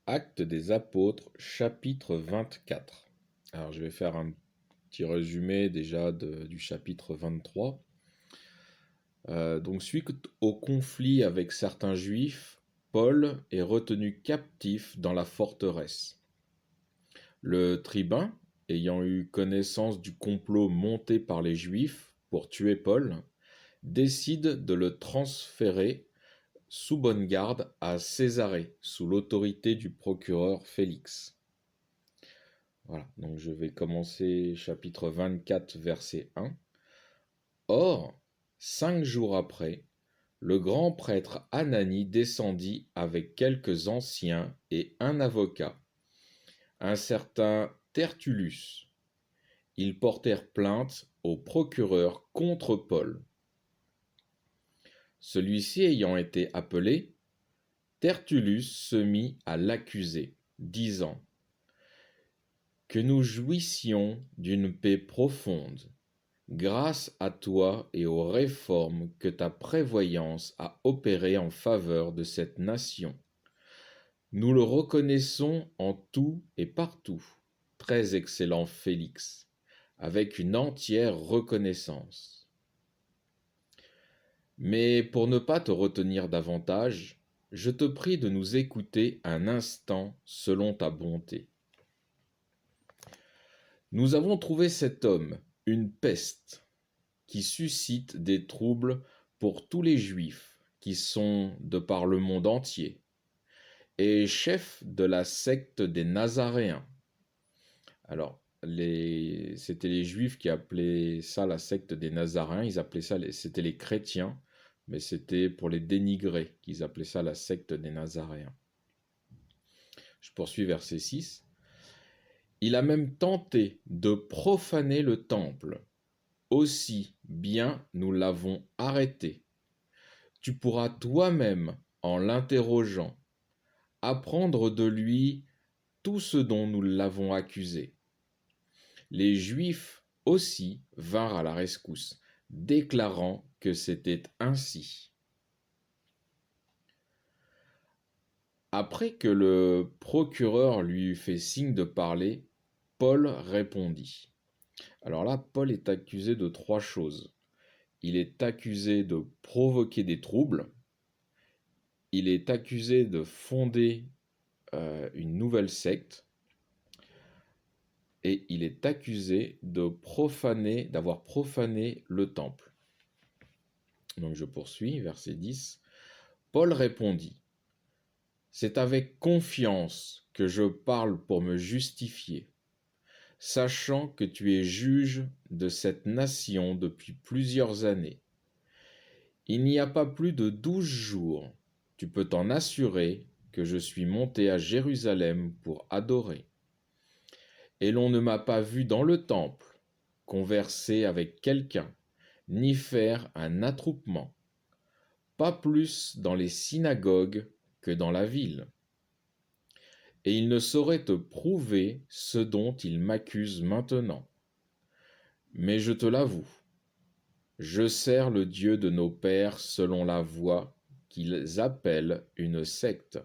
Actes des Apôtres, chapitre 24. Alors, je vais faire un petit résumé déjà du chapitre 23. Donc, suite au conflit avec certains Juifs, Paul est retenu captif dans la forteresse. Le tribun, ayant eu connaissance du complot monté par les Juifs pour tuer Paul, décide de le transférer sous bonne garde à Césarée, sous l'autorité du procureur Félix. Voilà, donc je vais commencer chapitre 24, verset 1. Or, 5 jours après, le grand prêtre Ananie descendit avec quelques anciens et un avocat, un certain Tertullus. Ils portèrent plainte au procureur contre Paul. Celui-ci ayant été appelé, Tertullus se mit à l'accuser, disant que nous jouissions d'une paix profonde, grâce à toi et aux réformes que ta prévoyance a opérées en faveur de cette nation. Nous le reconnaissons en tout et partout, très excellent Félix, avec une entière reconnaissance. Mais pour ne pas te retenir davantage, je te prie de nous écouter un instant selon ta bonté. Nous avons trouvé cet homme, une peste, qui suscite des troubles pour tous les Juifs qui sont de par le monde entier, et chef de la secte des Nazaréens. Alors, c'était les Juifs qui appelaient ça la secte des Nazaréens, ils appelaient ça, c'était les chrétiens, mais c'était pour les dénigrer qu'ils appelaient ça la secte des Nazaréens. Je poursuis verset 6. Il a même tenté de profaner le temple. Aussi bien nous l'avons arrêté. Tu pourras toi-même, en l'interrogeant, apprendre de lui tout ce dont nous l'avons accusé. Les Juifs aussi vinrent à la rescousse, déclarant que c'était ainsi. Après que le procureur lui eut fait signe de parler, Paul répondit. Alors là, Paul est accusé de 3 choses. Il est accusé de provoquer des troubles, il est accusé de fonder une nouvelle secte, et il est accusé d'avoir profané le temple. Donc je poursuis, verset 10. Paul répondit, « C'est avec confiance que je parle pour me justifier, sachant que tu es juge de cette nation depuis plusieurs années. Il n'y a pas plus de 12 jours, tu peux t'en assurer que je suis monté à Jérusalem pour adorer. Et l'on ne m'a pas vu dans le temple, converser avec quelqu'un, ni faire un attroupement, pas plus dans les synagogues que dans la ville. Et il ne saurait te prouver ce dont il m'accuse maintenant. Mais je te l'avoue, je sers le Dieu de nos pères selon la voie qu'ils appellent une secte,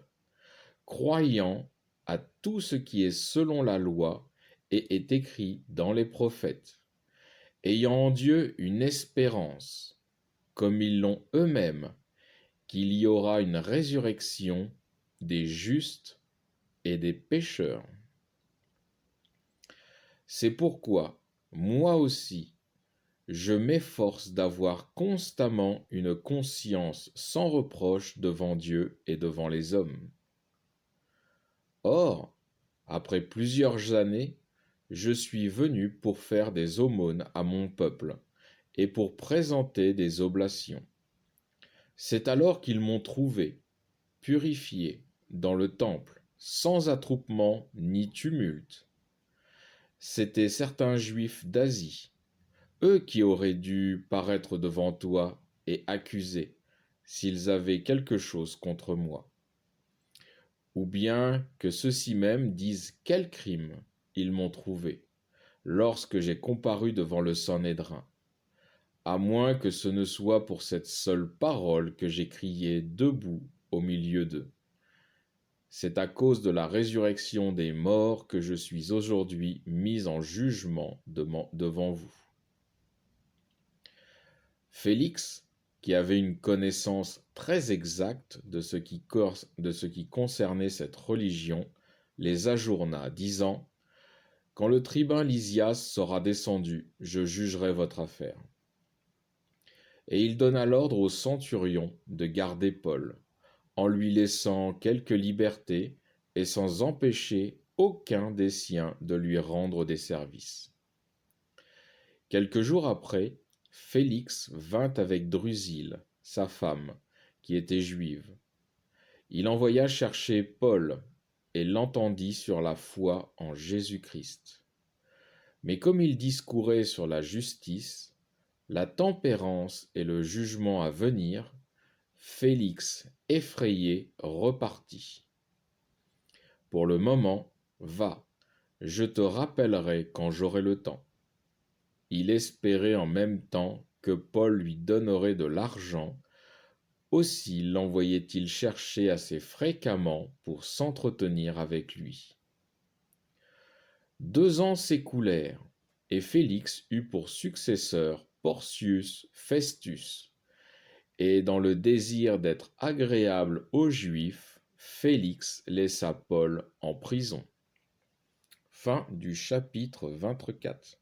croyant à tout ce qui est selon la loi et est écrit dans les prophètes, ayant en Dieu une espérance, comme ils l'ont eux-mêmes, qu'il y aura une résurrection des justes et des pécheurs. C'est pourquoi, moi aussi, je m'efforce d'avoir constamment une conscience sans reproche devant Dieu et devant les hommes. Or, après plusieurs années, je suis venu pour faire des aumônes à mon peuple et pour présenter des oblations. C'est alors qu'ils m'ont trouvé, purifié, dans le temple, sans attroupement ni tumulte. C'étaient certains Juifs d'Asie, eux qui auraient dû paraître devant toi et accuser, s'ils avaient quelque chose contre moi. Ou bien que ceux-ci même disent quel crime ils m'ont trouvé, lorsque j'ai comparu devant le Sanhédrin, à moins que ce ne soit pour cette seule parole que j'ai crié debout au milieu d'eux. C'est à cause de la résurrection des morts que je suis aujourd'hui mis en jugement devant vous. Félix, qui avait une connaissance très exacte de ce qui concernait cette religion, les ajourna, disant: Quand le tribun Lysias sera descendu, je jugerai votre affaire. Et il donna l'ordre au centurion de garder Paul, en lui laissant quelque liberté et sans empêcher aucun des siens de lui rendre des services. Quelques jours après, Félix vint avec Drusille, sa femme, qui était juive. Il envoya chercher Paul et l'entendit sur la foi en Jésus-Christ. Mais comme il discourait sur la justice, la tempérance et le jugement à venir, Félix, effrayé, repartit. Pour le moment, va, je te rappellerai quand j'aurai le temps. Il espérait en même temps que Paul lui donnerait de l'argent, aussi l'envoyait-il chercher assez fréquemment pour s'entretenir avec lui. 2 ans s'écoulèrent, et Félix eut pour successeur Porcius Festus. Et dans le désir d'être agréable aux Juifs, Félix laissa Paul en prison. Fin du chapitre 24.